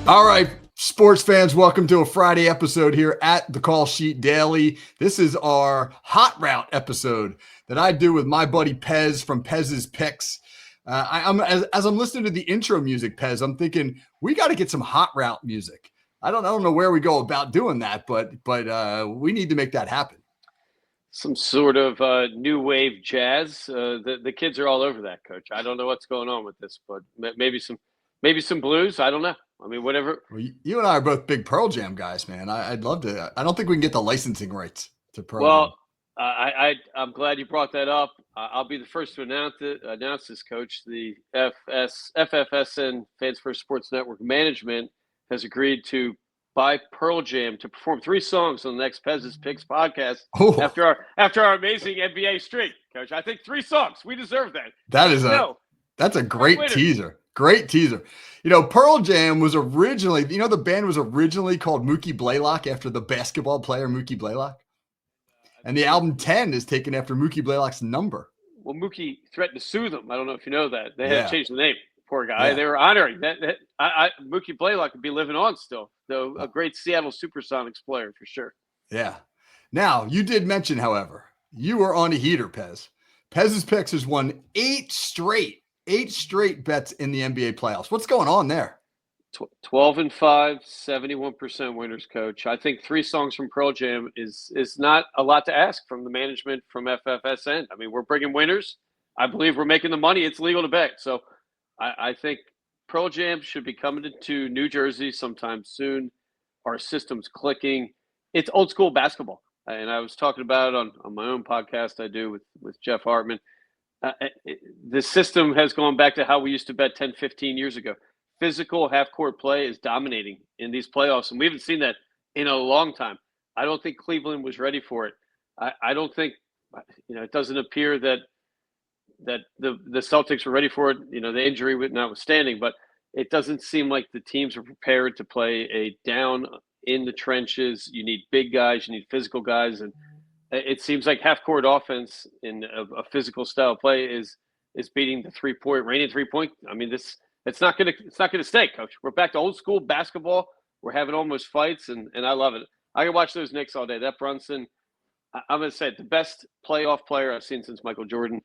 All right, sports fans, welcome to a Friday episode here at the Call Sheet Daily. This is our hot route episode that I do with my buddy Pez from Pez's Picks. As I'm listening to the intro music, Pez, I'm thinking we got to get some hot route music. I don't know where we go about doing that, but we need to make that happen. Some sort of new wave jazz. The kids are all over that, Coach. I don't know what's going on with this, but maybe some blues. I don't know. I mean, whatever. Well, you and I are both big Pearl Jam guys, man. I'd love to. I don't think we can get the licensing rights to Pearl Jam. I'm glad you brought that up. I'll be the first to announce this, Coach. The FFSN Fans First Sports Network management has agreed to buy Pearl Jam to perform 3 songs on the next Pez's Picks podcast after our amazing NBA streak, Coach. I think 3 songs. We deserve that. That's a great teaser. Great teaser. You know, Pearl Jam was originally, the band was originally called Mookie Blaylock after the basketball player Mookie Blaylock. And the album 10 is taken after Mookie Blaylock's number. Well, Mookie threatened to sue them. I don't know if you know that. They had to change the name. Poor guy. Yeah. They were honoring that. Mookie Blaylock could be living on still, though a great Seattle Supersonics player for sure. Yeah. Now, you did mention, however, you were on a heater, Pez. Pez's Picks has won 8 straight bets in the NBA playoffs. What's going on there? 12-5, 71% winners, Coach. I think 3 songs from Pearl Jam is not a lot to ask from the management from FFSN. I mean, we're bringing winners. I believe we're making the money. It's legal to bet. So I think Pearl Jam should be coming to New Jersey sometime soon. Our system's clicking. It's old school basketball. And I was talking about it on my own podcast I do with Jeff Hartman. The system has gone back to how we used to bet 10, 15 years ago. Physical half-court play is dominating in these playoffs, and we haven't seen that in a long time. I don't think Cleveland was ready for it. I don't think, it doesn't appear that the Celtics were ready for it, the injury notwithstanding, but it doesn't seem like the teams are prepared to play a down in the trenches. You need big guys, you need physical guys, and it seems like half-court offense in a physical style play is beating the reigning three-point. I mean, it's not gonna stay, Coach. We're back to old school basketball. We're having almost fights, and I love it. I can watch those Knicks all day. That Brunson, I'm gonna say the best playoff player I've seen since Michael Jordan.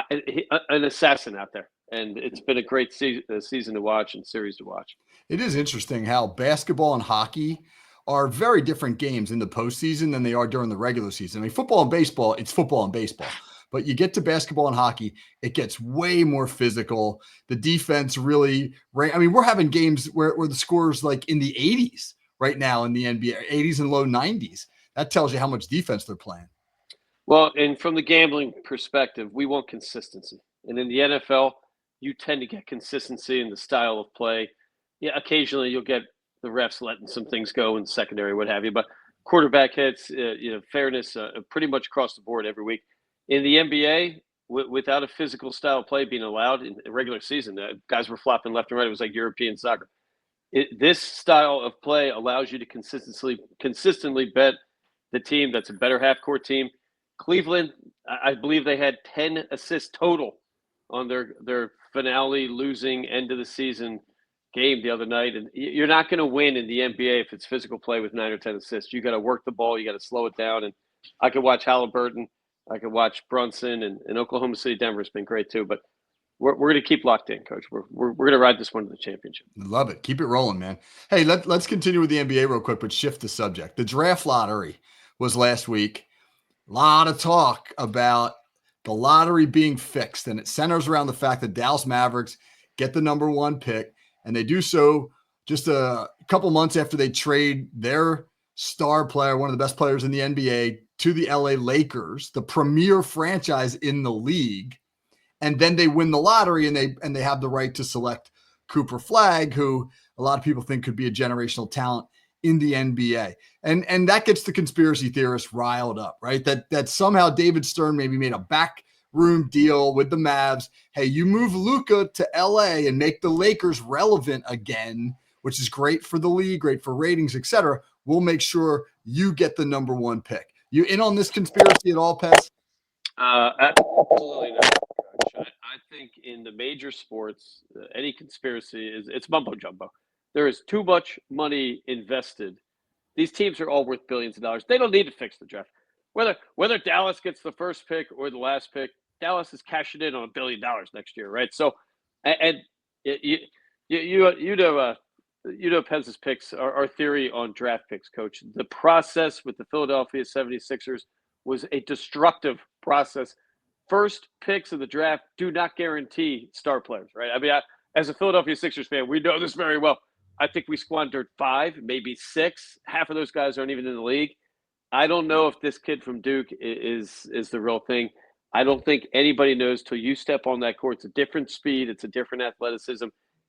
An assassin out there, and it's been a great season to watch and series to watch. It is interesting how basketball and hockey are very different games in the postseason than they are during the regular season. I mean, football and baseball, it's football and baseball. But you get to basketball and hockey, it gets way more physical. The defense really, we're having games where the score's like in the 80s right now in the NBA, 80s and low 90s. That tells you how much defense they're playing. Well, and from the gambling perspective, we want consistency. And in the NFL, you tend to get consistency in the style of play. Yeah, occasionally you'll get the refs letting some things go in secondary, what have you. But quarterback hits, fairness pretty much across the board every week. In the NBA, without a physical style of play being allowed in the regular season, guys were flopping left and right. It was like European soccer. This style of play allows you to consistently bet the team that's a better half-court team. Cleveland, I believe they had 10 assists total on their finale losing end of the season game the other night. And you're not going to win in the NBA if it's physical play with 9 or 10 assists. You got to work the ball. You got to slow it down. And I could watch Halliburton. I could watch Brunson, and Oklahoma City, Denver's been great too. But we're going to keep locked in, Coach. We're going to ride this one to the championship. Love it. Keep it rolling, man. Hey, let's continue with the NBA real quick, but shift the subject. The draft lottery was last week. A lot of talk about the lottery being fixed, and it centers around the fact that Dallas Mavericks get the number 1 pick, and they do so just a couple months after they trade their star player, one of the best players in the NBA, to the LA Lakers, the premier franchise in the league. And then they win the lottery, and they have the right to select Cooper Flagg, who a lot of people think could be a generational talent in the NBA. And that gets the conspiracy theorists riled up, right? That somehow David Stern maybe made a backroom deal with the Mavs. Hey, you move Luka to LA and make the Lakers relevant again, which is great for the league, great for ratings, etc. We'll make sure you get the number 1 pick. You in on this conspiracy at all, Pez? Absolutely not, Coach. I think in the major sports, any conspiracy it's mumbo jumbo. there is too much money invested. These teams are all worth billions of dollars. They don't need to fix the draft. Whether Dallas gets the first pick or the last pick, Dallas is cashing in on $1 billion next year, right? So, and you know Pez's picks, our theory on draft picks, Coach. The process with the Philadelphia 76ers was a destructive process. First picks of the draft do not guarantee star players, right? I mean, as a Philadelphia Sixers fan, we know this very well. I think we squandered 5, maybe 6. Half of those guys aren't even in the league. I don't know if this kid from Duke is the real thing. I don't think anybody knows till you step on that court. It's a different speed. It's a different athleticism.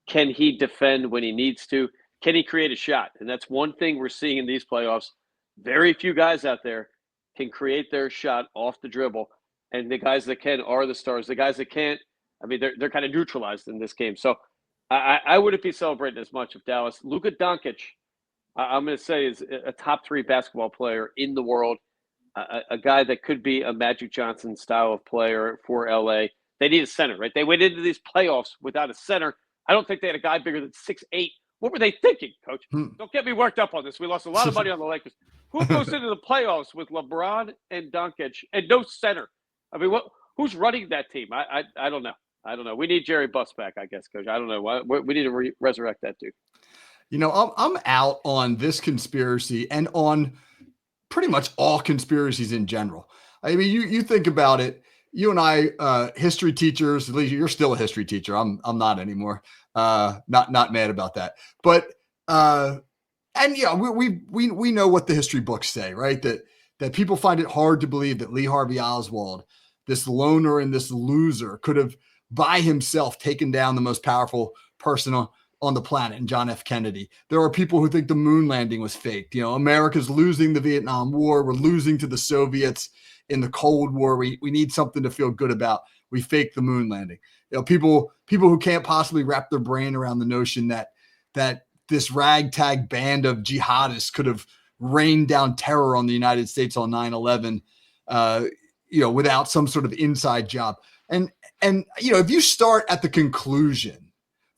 Can he defend when he needs to? Can he create a shot? And that's one thing we're seeing in these playoffs. Very few guys out there can create their shot off the dribble. And the guys that can are the stars. The guys that can't, I mean, they're kind of neutralized in this game. So I wouldn't be celebrating as much if Dallas. Luka Doncic, I'm going to say, is a top 3 basketball player in the world, a guy that could be a Magic Johnson style of player for LA. They need a center, right? They went into these playoffs without a center. I don't think they had a guy bigger than 6'8". What were they thinking, Coach? Don't get me worked up on this. We lost a lot of money on the Lakers. Who goes into the playoffs with LeBron and Doncic and no center? I mean, who's running that team? I don't know. I don't know. We need Jerry Buss back, I guess, Coach. I don't know. We need to resurrect that dude. You know, I'm out on this conspiracy and on pretty much all conspiracies in general. I mean, you think about it. You and I, history teachers. At least you're still a history teacher. I'm not anymore. Not mad about that. But and yeah, we know what the history books say, right? That people find it hard to believe that Lee Harvey Oswald, this loner and this loser, could have by himself taken down the most powerful person on the planet, and John F. Kennedy. There are people who think the moon landing was faked. You know, America's losing the Vietnam War. We're losing to the Soviets in the Cold War. We need something to feel good about. We faked the moon landing. You know, people who can't possibly wrap their brain around the notion that this ragtag band of jihadists could have rained down terror on the United States on 9/11, without some sort of inside job. And if you start at the conclusion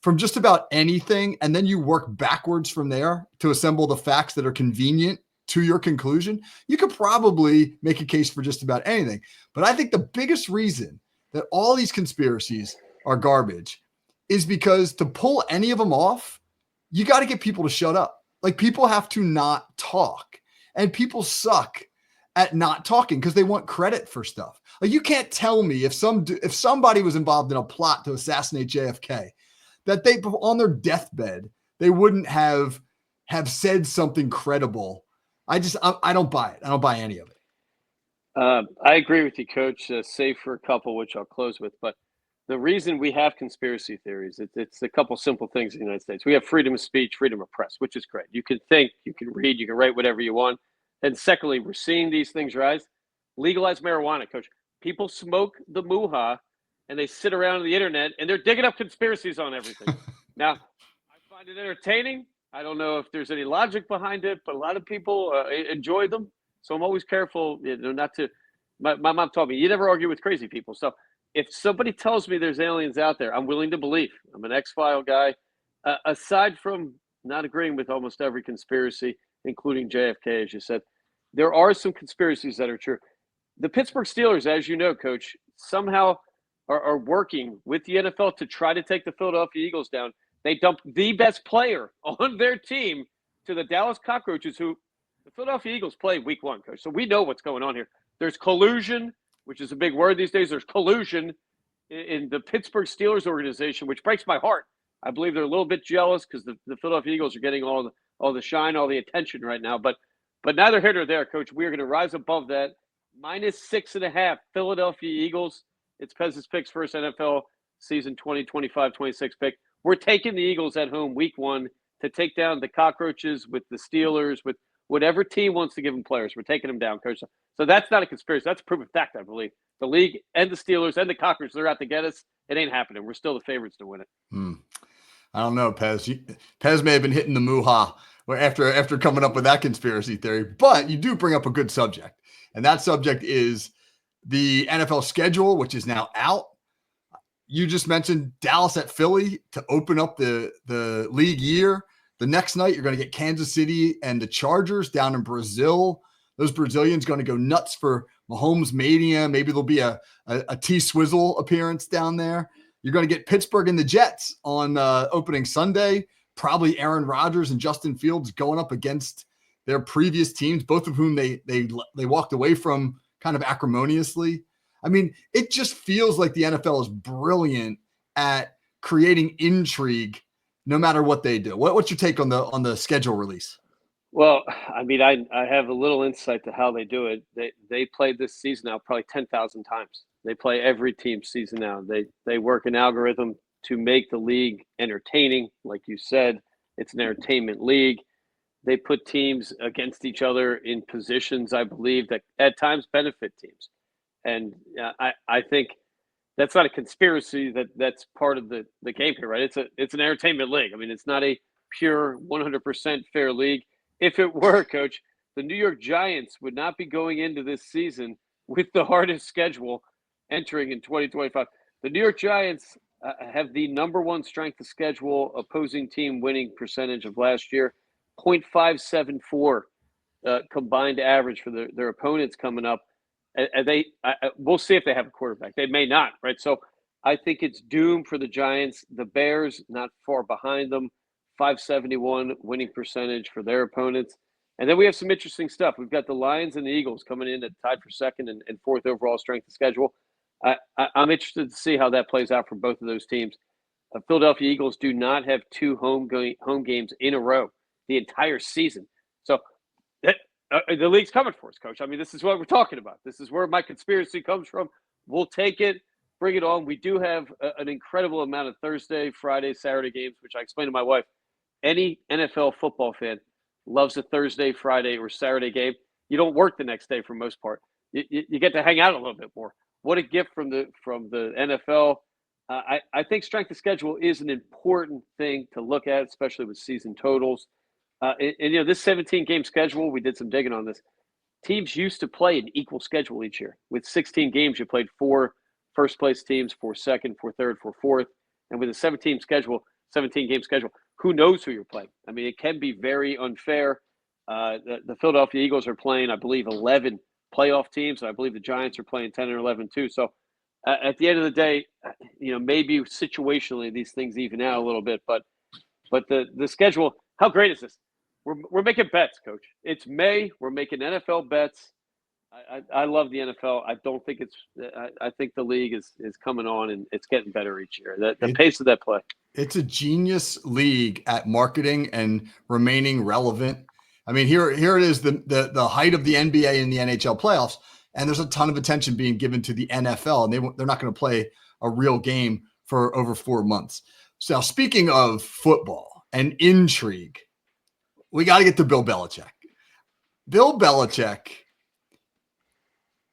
from just about anything, and then you work backwards from there to assemble the facts that are convenient to your conclusion, you could probably make a case for just about anything. But I think the biggest reason that all these conspiracies are garbage is because to pull any of them off, you got to get people to shut up. Like, people have to not talk, and people suck at not talking because they want credit for stuff. Like, you can't tell me if somebody was involved in a plot to assassinate JFK, that they, on their deathbed, they wouldn't have said something credible. I don't buy it. I don't buy any of it. I agree with you, Coach, save for a couple, which I'll close with. But the reason we have conspiracy theories, it's a couple simple things in the United States. We have freedom of speech, freedom of press, which is great. You can think, you can read, you can write whatever you want. And secondly, we're seeing these things rise. Legalize marijuana, Coach. People smoke the muha, and they sit around on the internet, and they're digging up conspiracies on everything. Now, I find it entertaining. I don't know if there's any logic behind it, but a lot of people enjoy them. So I'm always careful, not to. My mom taught me, you never argue with crazy people. So if somebody tells me there's aliens out there, I'm willing to believe. I'm an X-File guy. Aside from not agreeing with almost every conspiracy, including JFK, as you said, there are some conspiracies that are true. The Pittsburgh Steelers, as you know, Coach, somehow are working with the NFL to try to take the Philadelphia Eagles down. They dumped the best player on their team to the Dallas Cockroaches, who the Philadelphia Eagles play week 1, Coach. So we know what's going on here. There's collusion, which is a big word these days. There's collusion in the Pittsburgh Steelers organization, which breaks my heart. I believe they're a little bit jealous because the Philadelphia Eagles are getting all the shine, all the attention right now. But neither here nor there, Coach. We are going to rise above that. -6.5 Philadelphia Eagles. It's Pez's Picks first NFL season 2025-26 pick. We're taking the Eagles at home week 1 to take down the Cockroaches with the Steelers, with whatever team wants to give them players. We're taking them down, Coach. So that's not a conspiracy. That's a proven fact, I believe. The league and the Steelers and the Cockroaches, they're out to get us. It ain't happening. We're still the favorites to win it. I don't know, Pez. Pez may have been hitting the muha after coming up with that conspiracy theory, but you do bring up a good subject. And that subject is the NFL schedule, which is now out. You just mentioned Dallas at Philly to open up the league year. The next night, you're going to get Kansas City and the Chargers down in Brazil. Those Brazilians going to go nuts for Mahomes mania. Maybe there'll be a T-Swizzle appearance down there. You're going to get Pittsburgh and the Jets on opening Sunday. Probably Aaron Rodgers and Justin Fields going up against their previous teams, both of whom they walked away from kind of acrimoniously. I mean, it just feels like the NFL is brilliant at creating intrigue no matter what they do. What's your take on the schedule release? Well, I mean, I have a little insight to how they do it. They played this season now probably 10,000 times. They play every team season now. They work an algorithm to make the league entertaining. Like you said, it's an entertainment league. They put teams against each other in positions, I believe, that at times benefit teams. And I think that's not a conspiracy. That's part of the game here, right? It's an entertainment league. I mean, it's not a pure 100% fair league. If it were, Coach, the New York Giants would not be going into this season with the hardest schedule entering in 2025. The New York Giants have the number one strength of schedule opposing team winning percentage of last year, 0.574 combined average for their opponents coming up. And we'll see if they have a quarterback. They may not, right? So I think it's doomed for the Giants. The Bears not far behind them, 571 winning percentage for their opponents. And then we have some interesting stuff. We've got the Lions and the Eagles coming in at tied for second and fourth overall strength of schedule. I'm interested to see how that plays out for both of those teams. Philadelphia Eagles do not have two home games in a row the entire season. So the league's coming for us, Coach. I mean, this is what we're talking about. This is where my conspiracy comes from. We'll take it, bring it on. We do have an incredible amount of Thursday, Friday, Saturday games, which I explained to my wife. Any NFL football fan loves a Thursday, Friday, or Saturday game. You don't work the next day for the most part. You get to hang out a little bit more. What a gift from the NFL. I think strength of schedule is an important thing to look at, especially with season totals. And this 17-game schedule, we did some digging on this. Teams used to play an equal schedule each year. With 16 games, you played 4 first-place teams, 4 second, 4 third, 4 fourth. And with a 17-game schedule, who knows who you're playing? I mean, it can be very unfair. The Philadelphia Eagles are playing, I believe, 11 playoff teams. And I believe the Giants are playing 10 or 11 too. So at the end of the day, maybe situationally these things even out a little bit. But the schedule, how great is this? We're making bets, Coach. It's May. We're making NFL bets. I love the NFL. I don't think I think the league is coming on and it's getting better each year. The pace of that play. It's a genius league at marketing and remaining relevant. I mean, here it is, the height of the NBA and the NHL playoffs, and there's a ton of attention being given to the NFL, and they're not going to play a real game for over 4 months. So speaking of football and intrigue, we got to get to Bill Belichick. Bill Belichick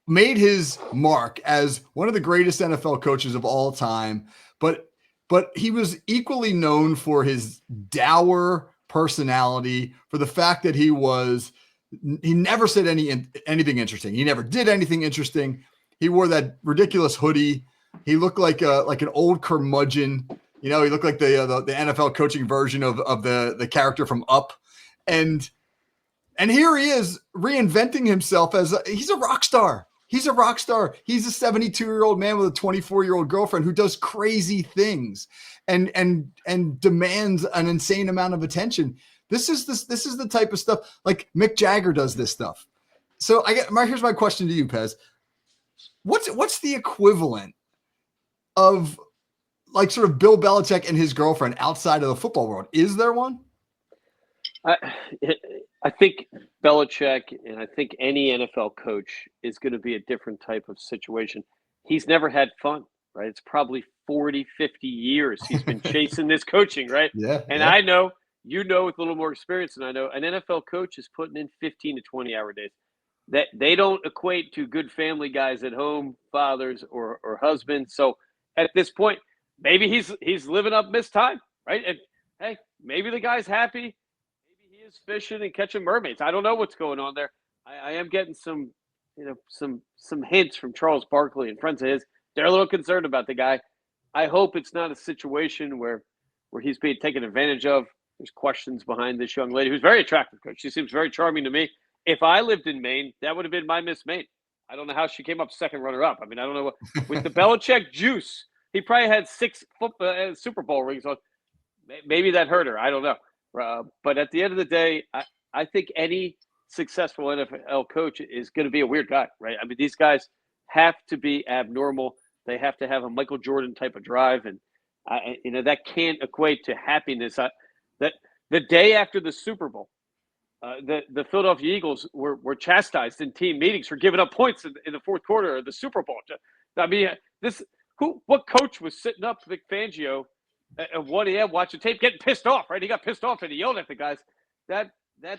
made his mark as one of the greatest NFL coaches of all time, but he was equally known for his dour personality, for the fact that he never said anything interesting. He never did anything interesting. He wore that ridiculous hoodie. He looked like an old curmudgeon. He looked like the NFL coaching version of the character from Up. And here he is reinventing himself he's a rock star. He's a rock star. He's a 72-year-old man with a 24-year-old girlfriend who does crazy things and demands an insane amount of attention. This is the type of stuff, like Mick Jagger does this stuff. So here's my question to you, Pez. What's the equivalent of like sort of Bill Belichick and his girlfriend outside of the football world? Is there one? I think Belichick and I think any NFL coach is going to be a different type of situation. He's never had fun, right? It's probably 40, 50 years he's been chasing this coaching, right? Yeah. And I know, with a little more experience than I know, an NFL coach is putting in 15 to 20-hour days. That they don't equate to good family guys at home, fathers or husbands. So at this point, maybe he's living up missed time, right? And hey, maybe the guy's happy. Is fishing and catching mermaids. I don't know what's going on there. I am getting some hints from Charles Barkley and friends of his. They're a little concerned about the guy. I hope it's not a situation where he's being taken advantage of. There's questions behind this young lady who's very attractive, coach. She seems very charming to me. If I lived in Maine, that would have been my Miss Maine. I don't know how she came up second runner-up. I mean, I don't know with the Belichick juice, he probably had 6 Super Bowl rings on. Maybe that hurt her. I don't know. But at the end of the day, I think any successful NFL coach is going to be a weird guy, right? I mean, these guys have to be abnormal. They have to have a Michael Jordan type of drive, and that can't equate to happiness. That the day after the Super Bowl, the Philadelphia Eagles were chastised in team meetings for giving up points in the fourth quarter of the Super Bowl. I mean, what coach was sitting up Vic Fangio at 1 a.m. watching tape, getting pissed off, right? He got pissed off and he yelled at the guys. That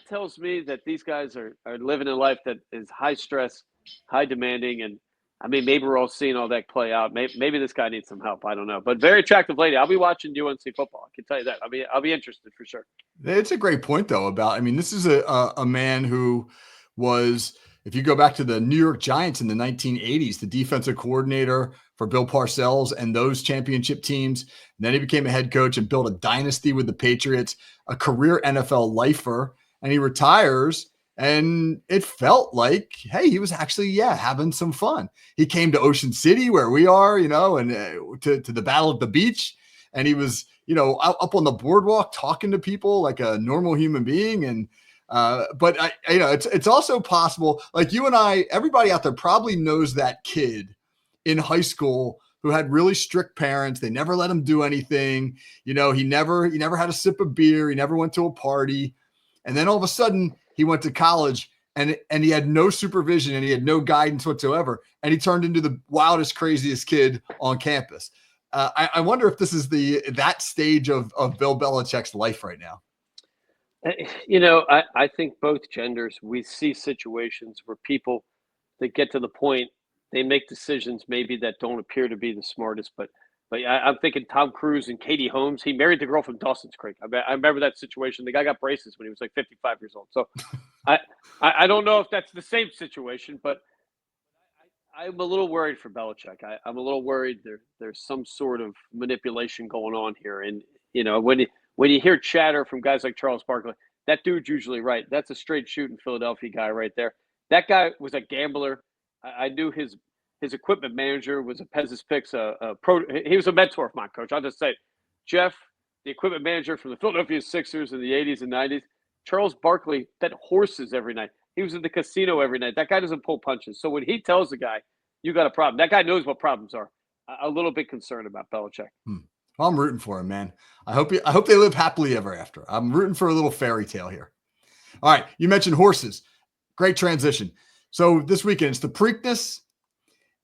tells me that these guys are living a life that is high stress, high demanding, and I mean, maybe we're all seeing all that play out. Maybe this guy needs some help. I don't know, but very attractive lady. I'll be watching UNC football. I can tell you that. I'll be interested for sure. It's a great point, though, about, I mean, this is a man who was, if you go back to the New York Giants in the 1980s, the defensive coordinator for Bill Parcells and those championship teams. And then he became a head coach and built a dynasty with the Patriots, a career NFL lifer, and he retires. And it felt like, hey, he was actually, having some fun. He came to Ocean City, where we are, and to the Battle at the Beach. And he was, up on the boardwalk talking to people like a normal human being. And, but it's also possible, like you and I, everybody out there probably knows that kid in high school who had really strict parents. They never let him do anything. He never had a sip of beer. He never went to a party. And then all of a sudden he went to college and he had no supervision and he had no guidance whatsoever. And he turned into the wildest, craziest kid on campus. I wonder if this is that stage of Bill Belichick's life right now. I think both genders, we see situations where people that get to the point, they make decisions maybe that don't appear to be the smartest, but I'm thinking Tom Cruise and Katie Holmes. He married the girl from Dawson's Creek. I remember that situation. The guy got braces when he was like 55 years old. So I don't know if that's the same situation, but I'm a little worried for Belichick. I'm a little worried there's some sort of manipulation going on here. And, when you hear chatter from guys like Charles Barkley, that dude's usually right. That's a straight shooting Philadelphia guy right there. That guy was a gambler. I knew his equipment manager was a Pesda's Picks he was a mentor of mine, coach. I'll just say, Jeff, the equipment manager from the Philadelphia Sixers in the 80s and 90s, Charles Barkley bet horses every night. He was in the casino every night. That guy doesn't pull punches. So when he tells the guy, you got a problem, that guy knows what problems are. A little bit concerned about Belichick. Well, I'm rooting for him, man. I hope they live happily ever after. I'm rooting for a little fairy tale here. All right. You mentioned horses. Great transition. So this weekend, it's the Preakness.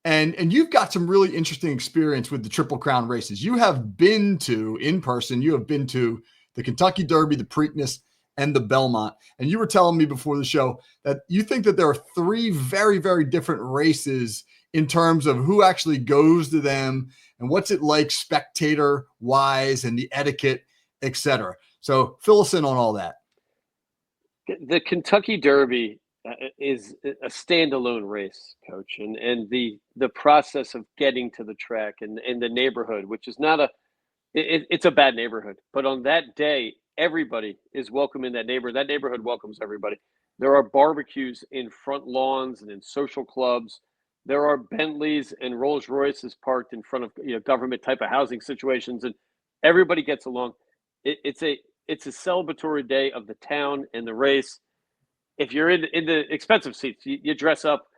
And you've got some really interesting experience with the Triple Crown races. You have been to, in person, the Kentucky Derby, the Preakness, and the Belmont. And you were telling me before the show that you think that there are 3 very, very different races in terms of who actually goes to them and what's it like spectator-wise and the etiquette, et cetera. So fill us in on all that. The Kentucky Derby is a standalone race, coach, and the process of getting to the track and the neighborhood, which is not it's a bad neighborhood, but on that day, everybody is welcome in that neighborhood. That neighborhood welcomes everybody. There are barbecues in front lawns and in social clubs. There are Bentleys and Rolls Royces parked in front of government type of housing situations, and everybody gets along. It's a celebratory day of the town and the race. If you're in the expensive seats, you dress up.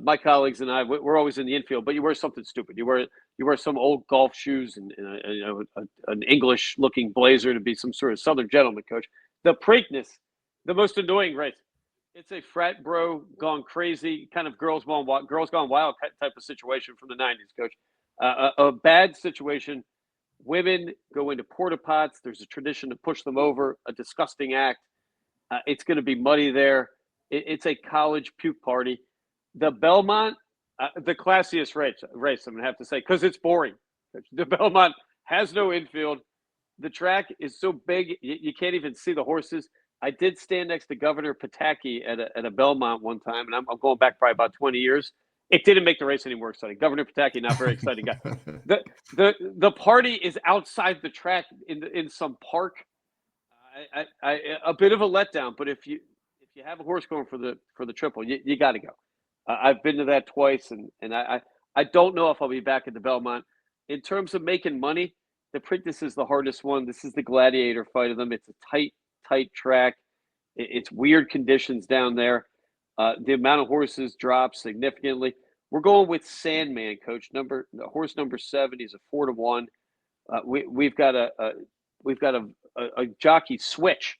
My colleagues and I, we're always in the infield, but you wear something stupid. You wear some old golf shoes and an English-looking blazer to be some sort of Southern gentleman, coach. The Preakness, the most annoying race. It's a frat bro gone crazy, kind of girls gone wild type of situation from the 90s, coach. A bad situation. Women go into porta pots. There's a tradition to push them over, a disgusting act. It's going to be muddy there. It's a college puke party. The Belmont, the classiest race, I'm going to have to say, because it's boring. The Belmont has no infield. The track is so big, you can't even see the horses. I did stand next to Governor Pataki at a Belmont one time, and I'm going back probably about 20 years. It didn't make the race any more exciting. Governor Pataki, not very exciting guy. The party is outside the track in some park, A bit of a letdown, but if you have a horse going for the triple, you got to go. I've been to that twice, and I don't know if I'll be back at the Belmont. In terms of making money, the Preakness is the hardest one. This is the gladiator fight of them. It's a tight track. It's weird conditions down there. The amount of horses drops significantly. We're going with Sandman, Coach. Horse number 7. He's a 4-1. We've got a jockey switch.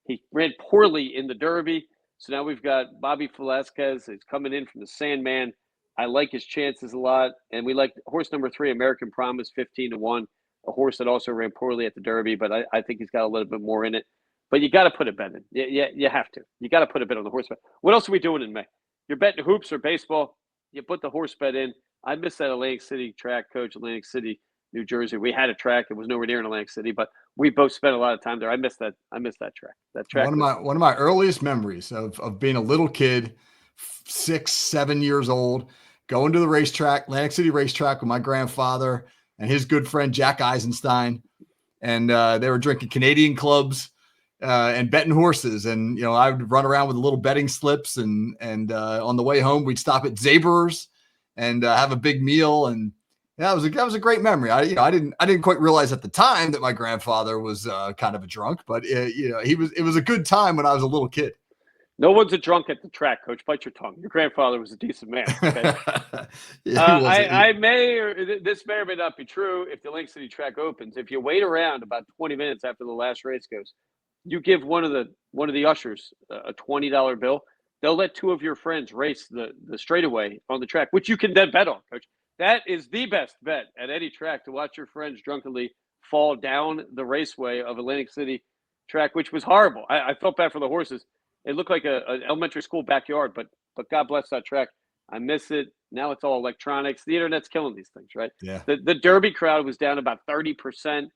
He ran poorly in the Derby, so now we've got Bobby Velasquez. He's coming in from the Sandman. I like his chances a lot, and we like horse number 3, American Promise, 15-1. A horse that also ran poorly at the Derby, but I think he's got a little bit more in it. But you got to put a bet in. You have to. You got to put a bet on the horse bet. What else are we doing in May? You're betting hoops or baseball. You put the horse bet in. I miss that Atlantic City track, Coach. Atlantic City, New Jersey. We had a track. It was nowhere near in Atlantic City, but we both spent a lot of time there. I miss that. I miss that track. That track. One of my earliest memories of being a little kid, 6, 7 years old, going to the racetrack, Atlantic City racetrack, with my grandfather and his good friend Jack Eisenstein, and they were drinking Canadian clubs and betting horses. And I would run around with little betting slips, and on the way home we'd stop at Zaber's and have a big meal. And that was a great memory. I didn't quite realize at the time that my grandfather was kind of a drunk, but it was a good time when I was a little kid. No one's a drunk at the track, Coach. Bite your tongue. Your grandfather was a decent man. Okay? Yeah, this may or may not be true. If the Link City track opens, if you wait around about 20 minutes after the last race goes, you give one of the ushers a $20 bill. They'll let 2 of your friends race the straightaway on the track, which you can then bet on, Coach. That is the best bet at any track, to watch your friends drunkenly fall down the raceway of Atlantic City track, which was horrible. I felt bad for the horses. It looked like an elementary school backyard, but God bless that track. I miss it. Now it's all electronics. The internet's killing these things, right? Yeah. The Derby crowd was down about 30%.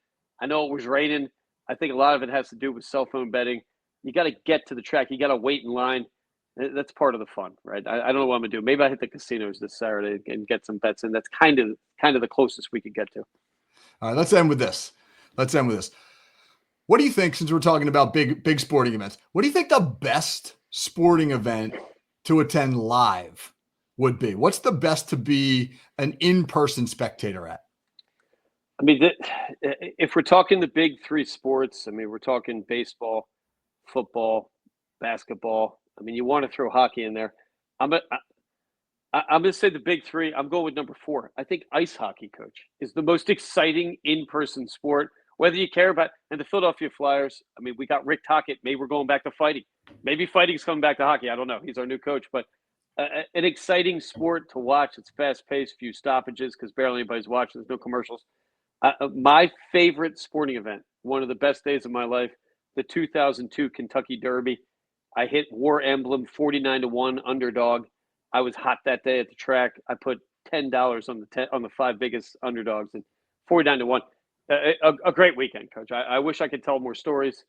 I know it was raining. I think a lot of it has to do with cell phone betting. You got to get to the track. You got to wait in line. That's part of the fun, right? I don't know what I'm gonna do. Maybe I hit the casinos this Saturday and get some bets in. That's kind of the closest we could get to. All right, let's end with this. What do you think, since we're talking about big sporting events, what do you think the best sporting event to attend live would be? What's the best to be an in-person spectator at? I mean, if we're talking the big 3 sports, I mean, we're talking baseball, football, basketball. I mean, you want to throw hockey in there. I'm going to say the big 3. I'm going with number 4. I think ice hockey, Coach, is the most exciting in-person sport. Whether you care about, and the Philadelphia Flyers, I mean, we got Rick Tocchet. Maybe we're going back to fighting. Maybe fighting's coming back to hockey. I don't know. He's our new coach. But an exciting sport to watch. It's fast-paced, few stoppages because barely anybody's watching. There's no commercials. My favorite sporting event, one of the best days of my life, the 2002 Kentucky Derby. I hit War Emblem 49-1 underdog. I was hot that day at the track. I put $10 on the 5 biggest underdogs, and 49-1. A great weekend, Coach. I wish I could tell more stories.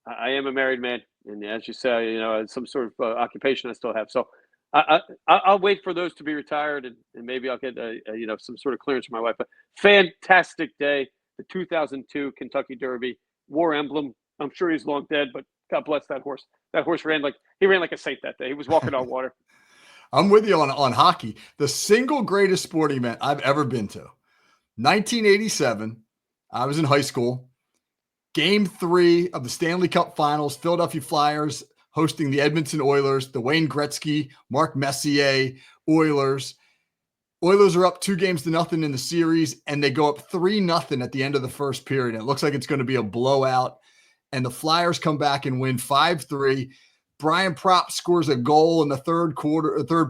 I am a married man, and as you say, some sort of occupation I still have. So I'll wait for those to be retired, and maybe I'll get some sort of clearance from my wife. But fantastic day, the 2002 Kentucky Derby, War Emblem. I'm sure he's long dead, but God bless that horse. That horse ran like a saint that day. He was walking on water. I'm with you on hockey. The single greatest sporting event I've ever been to, 1987. I was in high school. Game 3 of the Stanley Cup Finals, Philadelphia Flyers hosting the Edmonton Oilers, the Wayne Gretzky, Mark Messier Oilers. Oilers are up 2-0 in the series, and they go up 3-0 at the end of the first period. And it looks like it's going to be a blowout. And the Flyers come back and win 5-3. Brian Propp scores a goal in the third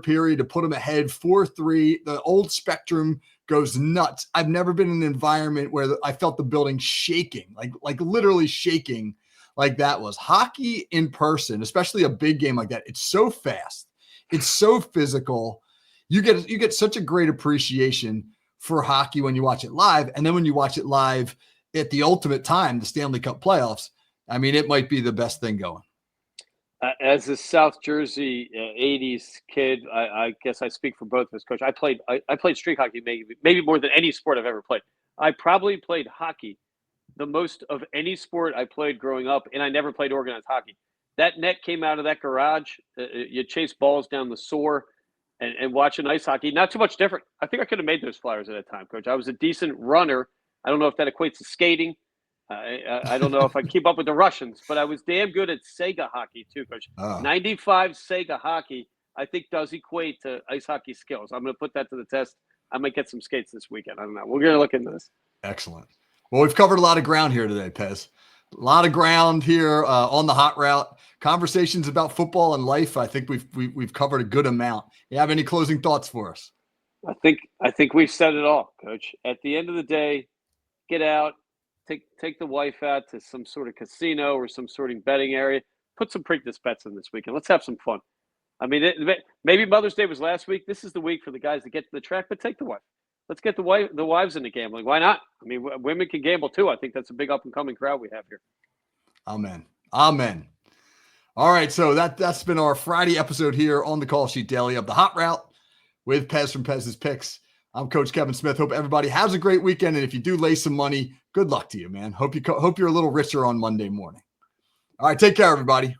period to put them ahead 4-3. The old Spectrum goes nuts. I've never been in an environment where I felt the building shaking, like literally shaking like that was. Hockey in person, especially a big game like that, it's so fast. It's so physical. You get such a great appreciation for hockey when you watch it live. And then when you watch it live at the ultimate time, the Stanley Cup playoffs, I mean, it might be the best thing going. As a South Jersey 80s kid, I guess I speak for both of us, Coach. I played street hockey maybe more than any sport I've ever played. I probably played hockey the most of any sport I played growing up, and I never played organized hockey. That net came out of that garage. You chase balls down the sewer and watching ice hockey. Not too much different. I think I could have made those Flyers at that time, Coach. I was a decent runner. I don't know if that equates to skating. I don't know if I keep up with the Russians, but I was damn good at Sega hockey too, Coach. 95 Sega hockey, I think, does equate to ice hockey skills. I'm going to put that to the test. I might get some skates this weekend. I don't know. We're going to look into this. Excellent. Well, we've covered a lot of ground here today, Pez. A lot of ground here on the hot route. Conversations about football and life. I think we've covered a good amount. You have any closing thoughts for us? I think we've said it all, Coach. At the end of the day, get out, take the wife out to some sort of casino or some sort of betting area. Put some Preakness bets in this weekend. Let's have some fun. I mean, maybe Mother's Day was last week. This is the week for the guys to get to the track, but take the wife. Let's get the wives into gambling. Why not? I mean, women can gamble too. I think that's a big up-and-coming crowd we have here. Amen. Amen. All right, so that's been our Friday episode here on the Call Sheet Daily of the Hot Route with Pez from Pez's Picks. I'm Coach Kevin Smith. Hope everybody has a great weekend, and if you do lay some money, good luck to you, man. Hope you're a little richer on Monday morning. All right, take care, everybody.